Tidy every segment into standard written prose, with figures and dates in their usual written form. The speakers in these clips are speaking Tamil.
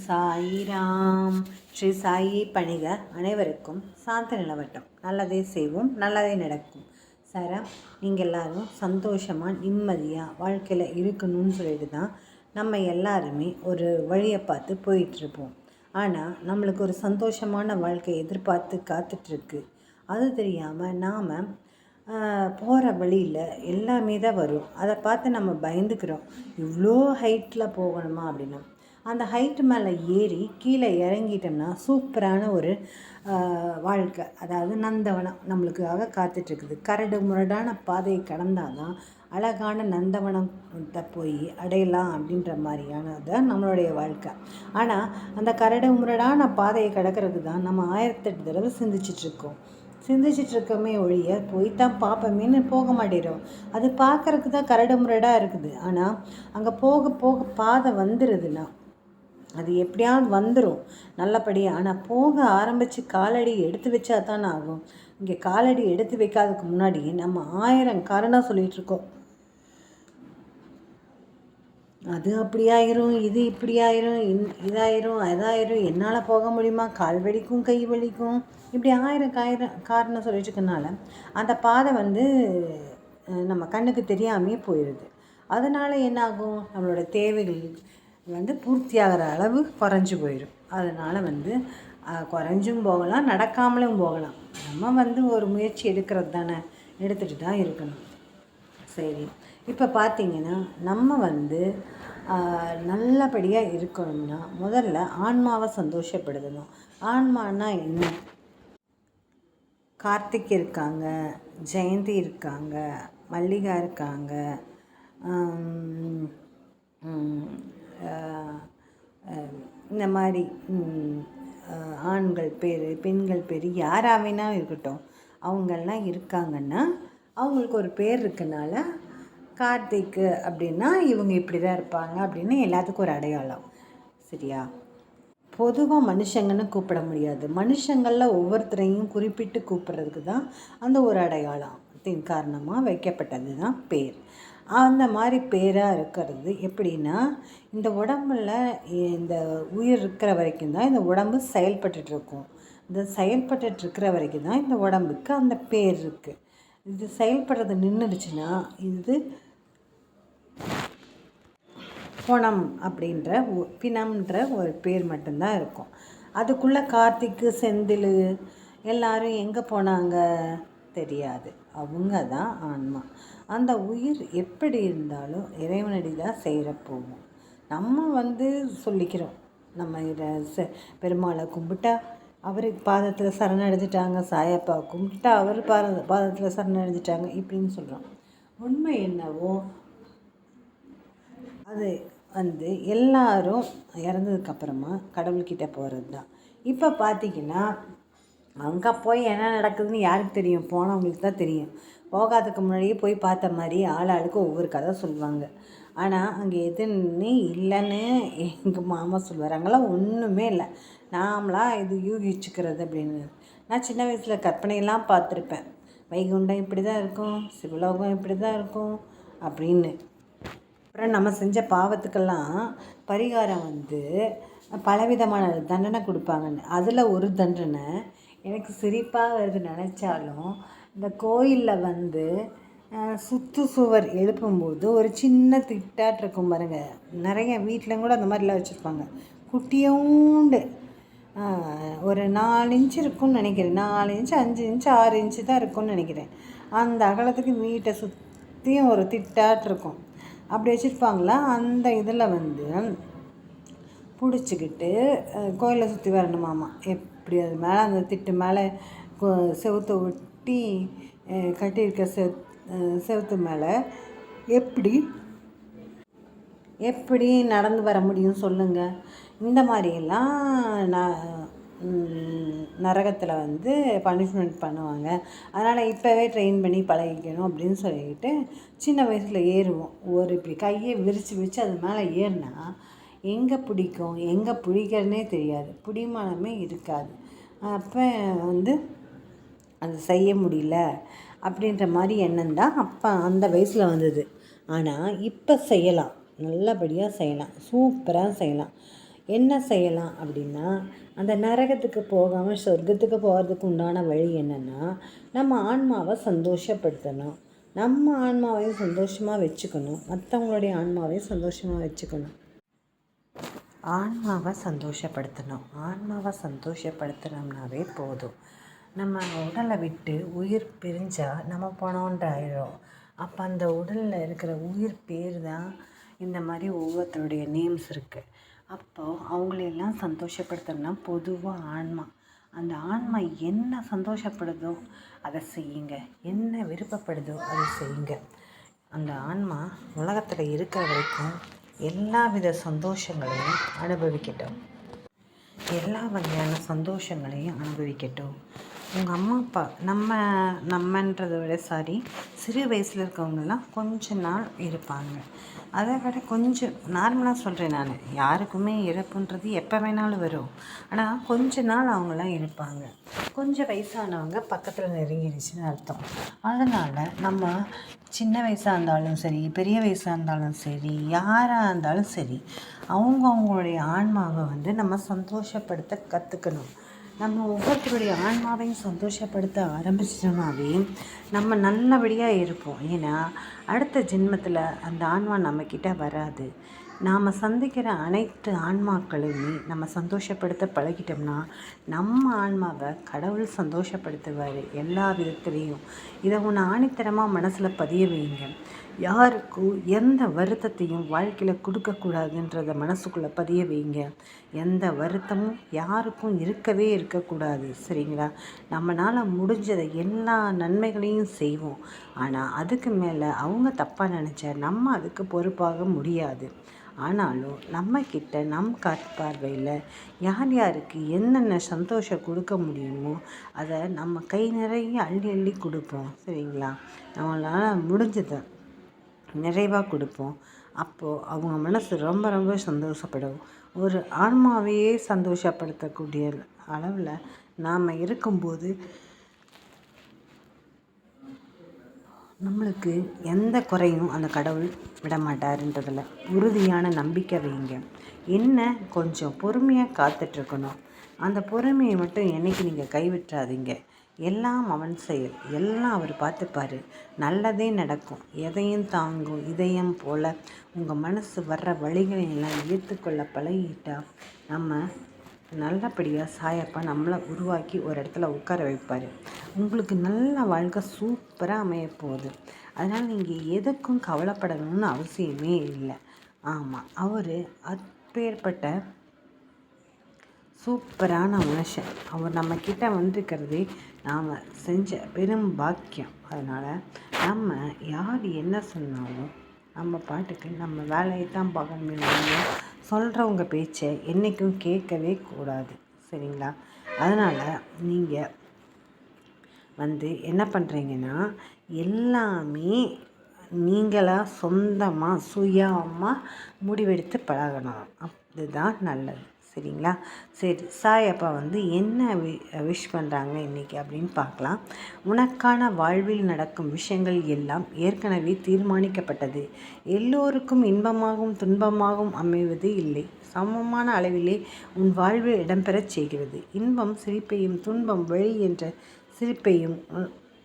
சாயிராம். ஸ்ரீ சாயி பணிக அனைவருக்கும் சாந்த நிலவட்டம். நல்லதே செய்வோம், நல்லதே நடக்கும். சாரா, நீங்கள் எல்லோரும் சந்தோஷமாக நிம்மதியாக வாழ்க்கையில் இருக்கணும்னு சொல்லிட்டு தான் நம்ம எல்லாருமே ஒரு வழியை பார்த்து போயிட்டுருப்போம். ஆனால் நம்மளுக்கு ஒரு சந்தோஷமான வாழ்க்கையை எதிர்பார்த்து காத்துட்ருக்கு. அது தெரியாமல் நாம் போகிற வழியில் எல்லாமே தான் வரும். அதை பார்த்து நம்ம பயந்துக்கிறோம். இவ்வளோ ஹைட்டில் போகணுமா அப்படின்னா, அந்த ஹைட்டு மேலே ஏறி கீழே இறங்கிட்டோம்னா சூப்பரான ஒரு வாழ்க்கை, அதாவது நந்தவனம் நம்மளுக்காக காத்துட்ருக்குது. கரடு முரடான பாதையை கடந்தால் தான் அழகான நந்தவனத்தை போய் அடையலாம் அப்படின்ற மாதிரியானது நம்மளுடைய வாழ்க்கை. ஆனால் அந்த கரடு முரடான பாதையை கடக்கிறதுக்கு தான் நம்ம 1008 தடவை சிந்திச்சிட்ருக்கோமே ஒழிய போய் தான் பார்ப்போமேன்னு போக மாட்டேறோம். அது பார்க்குறதுக்கு தான் கரடு முரடாக இருக்குது. ஆனால் அங்கே போக போக பாதை வந்துடுதுன்னா அது எப்படியாவது வந்துடும் நல்லபடியாக. ஆனால் போக ஆரம்பித்து காலடி எடுத்து வச்சா தான் ஆகும். இங்கே காலடி எடுத்து வைக்காததுக்கு முன்னாடி நம்ம 1000 காரணம் சொல்லிகிட்ருக்கோம். அது அப்படி ஆயிரும், இது இப்படி ஆயிரும், இதாயிரும், அதாயிரும், என்னால் போக முடியுமா, கால் வலிக்கும், கை வலிக்கும், இப்படி 1000 காரணம் சொல்லிட்டு இருக்கனால அந்த பாதை நம்ம கண்ணுக்கு தெரியாமே போயிடுது. அதனால் என்னாகும், நம்மளோட தேவைகள் பூர்த்தியாகிற அளவு குறைஞ்சி போயிடும். அதனால் குறைஞ்சும் போகலாம், நடக்காமலும் போகலாம். நம்ம ஒரு முயற்சி எடுக்கிறது தானே, எடுத்துகிட்டு தான் இருக்கணும். சரி, இப்போ பார்த்திங்கன்னா நம்ம நல்லபடியாக இருக்கணும்னா முதல்ல ஆன்மாவை சந்தோஷப்படுத்தணும். ஆன்மானா என்ன? கார்த்திக் இருக்காங்க, ஜெயந்தி இருக்காங்க, மல்லிகா இருக்காங்க, இந்த மாதிரி ஆண்கள் பேர், பெண்கள் பேர், யாராவேனா இருக்கட்டும், அவங்கெல்லாம் இருக்காங்கன்னா அவங்களுக்கு ஒரு பேர் இருக்கனால கார்த்திக்கு அப்படின்னா இவங்க இப்படி தான் இருப்பாங்க அப்படின்னு எல்லாத்துக்கும் ஒரு அடையாளம். சரியா? பொதுவாக மனுஷங்கன்னு கூப்பிட முடியாது. மனுஷங்களில் ஒவ்வொருத்தரையும் குறிப்பிட்டு கூப்பிட்றதுக்கு தான் அந்த ஒரு அடையாளத்தின் காரணமாக வைக்கப்பட்டது தான் பேர். அந்த மாதிரி பேராக இருக்கிறது எப்படின்னா, இந்த உடம்புல இந்த உயிர் இருக்கிற வரைக்கும் தான் இந்த உடம்பு செயல்பட்டுருக்கும். இந்த செயல்பட்டுருக்கிற வரைக்கும் தான் இந்த உடம்புக்கு அந்த பேர் இருக்குது. இது செயல்படுறது நின்றுடுச்சுன்னா இது பிணம் அப்படின்ற பிணம்ன்ற ஒரு பேர் மட்டும்தான் இருக்கும். அதுக்குள்ளே கார்த்திக்கு, செந்தில் எல்லாரும் எங்கே போனாங்க தெரியாது. அவங்க தான் ஆன்மா. அந்த உயிர் எப்படி இருந்தாலும் இறைவனடி தான் செய்கிற போகும். நம்ம சொல்லிக்கிறோம், நம்ம பெருமாளை கும்பிட்டா அவர் பாதத்தில் சரணடைஞ்சிட்டாங்க, சாயப்பா கும்பிட்டா அவர் பாதத்தில் சரணடைஞ்சிட்டாங்க இப்படின்னு சொல்கிறோம். உண்மை என்னவோ அது எல்லாரும் இறந்ததுக்கப்புறமா கடவுள்கிட்ட போகிறது தான். இப்போ பார்த்திங்கன்னா அங்கே போய் என்ன நடக்குதுன்னு யாருக்கு தெரியும்? போனவங்களுக்கு தான் தெரியும். போகாததுக்கு முன்னாடியே போய் பார்த்த மாதிரி ஆளாளுக்கு ஒவ்வொரு கதை சொல்லுவாங்க. ஆனால் அங்கே எதுன்னு இல்லைன்னு எங்கள் மாமா சொல்லுவார். அங்கெல்லாம் ஒன்றுமே இல்லை, நாமளாக இது யூகிச்சுக்கிறது அப்படின்னு. நான் சின்ன வயசில் கற்பனையெல்லாம் பார்த்துருப்பேன். வைகுண்டம் இப்படி தான் இருக்கும், சிவலோகம் இப்படி தான் இருக்கும் அப்படின்னு. அப்புறம் நம்ம செஞ்ச பாவத்துக்கெல்லாம் பரிகாரம் பலவிதமான தண்டனை கொடுப்பாங்கன்னு. அதில் ஒரு தண்டனை எனக்கு சிரிப்பாக வருது நினச்சாலும். இந்த கோயிலில் சுவர் எழுப்பும்போது ஒரு சின்ன திட்டாட்டிருக்கும் பாருங்க. நிறைய வீட்டில் கூட அந்த மாதிரிலாம் வச்சுருப்பாங்க. குட்டியோண்டு ஒரு 4 இன்ச்சு இருக்கும்னு நினைக்கிறேன். 4 இன்ச்சு, 5 இன்ச்சு, 6 இன்ச்சு தான் இருக்கும்னு நினைக்கிறேன். அந்த அகலத்துக்கு வீட்டை சுற்றியும் ஒரு திட்டாட்டிருக்கும். அப்படி வச்சுருப்பாங்களா. அந்த இதில் பிடிச்சிக்கிட்டு கோயிலை சுற்றி வரணுமாமா. எப்படி அது மேலே அந்த திட்டு மேலே செவுத்தை ஒட்டி கட்டியிருக்க செவுத்து மேலே எப்படி நடந்து வர முடியும் சொல்லுங்கள்? இந்த மாதிரியெல்லாம் நரகத்தில் பனிஷ்மெண்ட் பண்ணுவாங்க. அதனால் இப்போவே ட்ரெயின் பண்ணி பழகிக்கணும் அப்படின்னு சொல்லிக்கிட்டு சின்ன வயசில் ஏறுவோம். இப்படி கையை விரித்து வச்சு அது மேலே ஏறினா எங்கே பிடிக்கும், எங்கே பிடிக்கிறதுனே தெரியாது, பிடிமானமே இருக்காது. அப்போ அது செய்ய முடியல அப்படின்ற மாதிரி எண்ணம் தான் அப்போ அந்த வயசில் வந்தது. ஆனால் இப்போ செய்யலாம், நல்லபடியாக செய்யலாம், சூப்பராக செய்யலாம். என்ன செய்யலாம் அப்படின்னா, அந்த நரகத்துக்கு போகாமல் சொர்க்கத்துக்கு போகிறதுக்கு உண்டான வழி என்னென்னா, நம்ம ஆன்மாவை சந்தோஷப்படுத்தணும். நம்ம ஆன்மாவையும் சந்தோஷமாக வச்சுக்கணும், மற்றவங்களுடைய ஆன்மாவையும் சந்தோஷமாக வச்சுக்கணும். ஆன்மாவை சந்தோஷப்படுத்தணும். ஆன்மாவை சந்தோஷப்படுத்தினோம்னாவே போதும். நம்ம உடலை விட்டு உயிர் பிரிஞ்சால் நம்ம போனோன்ற ஆயிடும். அப்போ அந்த உடலில் இருக்கிற உயிர் பேர் தான் இந்த மாதிரி ஒவ்வொருத்தருடைய நேம்ஸ் இருக்குது. அப்போது அவங்களையெல்லாம் சந்தோஷப்படுத்தணும்னா பொதுவாக ஆன்மா, அந்த ஆன்மா என்ன சந்தோஷப்படுதோ அதை செய்யுங்க, என்ன விருப்பப்படுதோ அதை செய்யுங்க. அந்த ஆன்மா உலகத்தில் இருக்கிற வரைக்கும் எல்லா வித சந்தோஷங்களையும் அனுபவிக்கட்டும், எல்லா வகையான சந்தோஷங்களையும் அனுபவிக்கட்டும். உங்கள் அம்மா அப்பா நம்மன்றதை விட சிறு வயசில் இருக்கவங்கெல்லாம் கொஞ்ச நாள் இருப்பாங்க. அதை விட கொஞ்சம் நார்மலாக சொல்கிறேன் நான், யாருக்குமே இறப்புன்றது எப்போ வேணாலும் வரும். ஆனால் கொஞ்ச நாள் அவங்களாம் இருப்பாங்க. கொஞ்சம் வயசானவங்க பக்கத்தில் நெருங்கிடுச்சுன்னு அர்த்தம். அதனால் நம்ம சின்ன வயசாக இருந்தாலும் சரி, பெரிய வயசாக இருந்தாலும் சரி, யாராக இருந்தாலும் சரி, அவங்களுடைய ஆன்மாவை நம்ம சந்தோஷப்படுத்த கற்றுக்கணும். நம்ம ஒவ்வொருத்தருடைய ஆன்மாவையும் சந்தோஷப்படுத்த ஆரம்பிச்சிட்டோம்னாவே நம்ம நல்லபடியாக இருப்போம். ஏன்னா அடுத்த ஜென்மத்தில் அந்த ஆன்மா நம்மக்கிட்ட வராது. நாம் சந்திக்கிற அனைத்து ஆன்மாக்களையுமே நம்ம சந்தோஷப்படுத்த பழகிட்டோம்னா நம்ம ஆன்மாவை கடவுள் சந்தோஷப்படுத்துவார் எல்லா விதத்துலேயும். இதை ஒன்று ஆணித்தரமாக மனசில் பதிய வைங்க. யாருக்கும் எந்த வருத்தத்தையும் வாழ்க்கையில் கொடுக்கக்கூடாதுன்றதை மனசுக்குள்ளே பதிய வைங்க. எந்த வருத்தமும் யாருக்கும் இருக்கக்கூடாது, சரிங்களா? நம்மளால் முடிஞ்சதை எல்லா நன்மைகளையும் செய்வோம். ஆனால் அதுக்கு மேலே அவங்க தப்பாக நினச்சா நம்ம அதுக்கு பொறுப்பாக முடியாது. ஆனாலும் நம்மக்கிட்ட நம் பார்வையில் யார் யாருக்கு என்னென்ன சந்தோஷம் கொடுக்க முடியுமோ அதை நம்ம கை நிறைய அள்ளி அள்ளி கொடுப்போம், சரிங்களா? நம்மளால் முடிஞ்சதை நிறைவாக கொடுப்போம். அப்போது அவங்க மனசு ரொம்ப ரொம்ப சந்தோஷப்படும். ஒரு ஆன்மாவையே சந்தோஷப்படுத்தக்கூடிய அளவில் நாம் இருக்கும்போது நம்மளுக்கு எந்த குறையும் அந்த கடவுள் விடமாட்டாருன்றதில் உறுதியான நம்பிக்கை வைங்க. என்ன கொஞ்சம் பொறுமையாக காத்துட்ருக்கணும். அந்த பொறுமையை மட்டும் என்றைக்கு நீங்கள் கைவிட்டுறாதீங்க. எல்லாம் அவன் செயல், எல்லாம் அவர் பார்த்துப்பார். நல்லதே நடக்கும். எதையும் தாங்கும் இதயம் போல் உங்கள் மனசு வர்ற வழிகளை எல்லாம் ஏற்றுக்கொள்ள பழகிட்டால் நம்ம நல்லபடியாக சாயப்பா நம்மளை உருவாக்கி ஒரு இடத்துல உட்கார வைப்பார். உங்களுக்கு நல்ல வாழ்க்கை சூப்பராக அமையப்போகுது. அதனால் நீங்கள் எதுக்கும் கவலைப்படணும்னு அவசியமே இல்லை. ஆமாம், அவர் அப்பேற்பட்ட சூப்பரான மனுஷன். அவர் நம்மக்கிட்ட வந்திருக்கிறதே நாம் செஞ்ச பெரும் பாக்கியம். அதனால் நம்ம யார் என்ன சொன்னாலும் நம்ம பாட்டுக்கு நம்ம வேலையை தான் பார்க்கணும். சொல்கிறவங்க பேச்சை என்றைக்கும் கேட்கவே கூடாது, சரிங்களா? அதனால் நீங்கள் என்ன பண்ணுறீங்கன்னா, எல்லாமே நீங்களாக சொந்தமாக சுயமாக முடிவெடுத்து பழகணும். அதுதான் நல்லது, சரிங்களா? சரி, சாயப்பா என்ன விஷ் பண்ணுறாங்க இன்றைக்கி அப்படின்னு பார்க்கலாம். உனக்கான வாழ்வில் நடக்கும் விஷயங்கள் எல்லாம் ஏற்கனவே தீர்மானிக்கப்பட்டது. எல்லோருக்கும் இன்பமாகவும் துன்பமாகவும் அமைவது இல்லை. சமமான அளவிலே உன் வாழ்வில் இடம்பெறச் செய்கிறது. இன்பம் சிரிப்பையும் துன்பம் வழி என்ற சிரிப்பையும்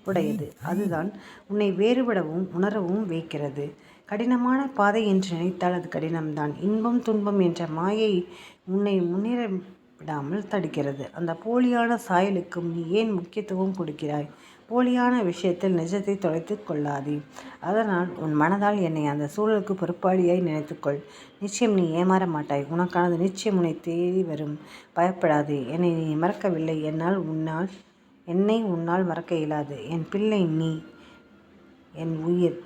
உடையது. அதுதான் உன்னை வேறுபடவும் உணரவும் வைக்கிறது. கடினமான பாதை என்று நினைத்தால் அது கடினம்தான். இன்பம் துன்பம் என்ற மாயை உன்னை முன்னேற விடாமல் தடுக்கிறது. அந்த போலியான சாயலுக்கும் நீ ஏன் முக்கியத்துவம் கொடுக்கிறாய்? போலியான விஷயத்தில் நிஜத்தை தொலைத்து கொள்ளாதே. அதனால் உன் மனதால் என்னை அந்த சூழலுக்கு பொறுப்பாளியாய் நினைத்துக்கொள். நிச்சயம் நீ ஏமாற மாட்டாய். உனக்கானது நிச்சயம் உன்னை தேடி வரும். பயப்படாதே. என்னை நீ மறக்கவில்லை. என்னை உன்னால் மறக்க இயலாது. என் பிள்ளை நீ, என் உயிர்.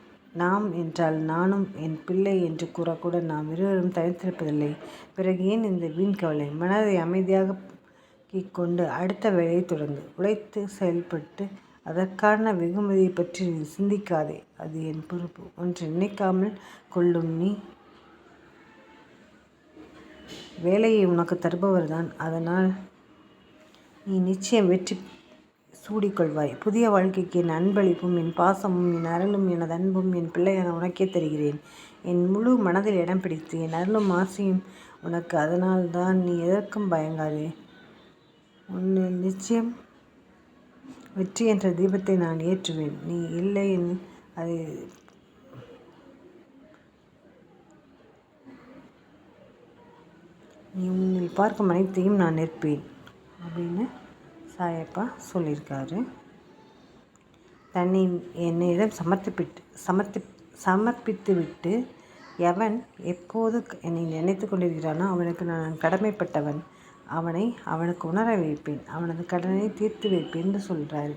நாம் என்றால் நானும் என் பிள்ளை என்று கூறக்கூட நாம் இருவரும் தனித்திருப்பதில்லை. பிறகு ஏன் இந்த வீண் கவலை? மனதை அமைதியாக கொண்டு அடுத்த வேலையை தொடர்ந்து உழைத்து செயல்பட்டு அதற்கான வெகுமதியை பற்றி நீ சிந்திக்காதே. அது என் பொறுப்பு. ஒன்று நினைக்காமல் கொள்ளும் நீ வேலையை உனக்கு தருபவர்தான். அதனால் நீ நிச்சயம் வெற்றி சூடிக்கொள்வாய். புதிய வாழ்க்கைக்கு என் அன்பளிப்பும் என் பாசமும் என் அருளும் எனது அன்பும் என் பிள்ளையான உனக்கே தருகிறேன். என் முழு மனதில் இடம் பிடித்து என் அருளும் ஆசையும் உனக்கு. அதனால்தான் நீ எதற்கும் பயங்காதே. உன்னை நிச்சயம் வெற்றி என்ற தீபத்தை நான் ஏற்றுவேன். நீ இல்லை அது நீ உன்னில் பார்க்கும் அனைத்தையும் நான் நிற்பேன் அப்படின்னு சாயப்பா சொல்லியிருக்காரு. தன்னை என்னிடம் சமர்ப்பித்து விட்டு எவன் எப்போது என்னை நினைத்து கொண்டிருக்கிறானோ அவனுக்கு நான் கடமைப்பட்டவன். அவனுக்கு உணர வைப்பேன். அவனது கடனை தீர்த்து வைப்பேன்னு சொல்கிறாரு.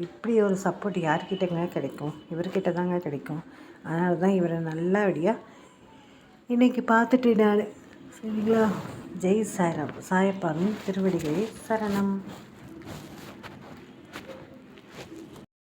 இப்படி ஒரு சப்போர்ட் யார்கிட்டங்க கிடைக்கும்? இவர்கிட்ட தாங்க கிடைக்கும். அதனால தான் இவரை நல்லபடியாக இன்றைக்கி பார்த்துட்டு நான் சரிங்களா. ஜெய் சாய்ராம். சாயப்பாவின் திருவடிகளே சரணம்.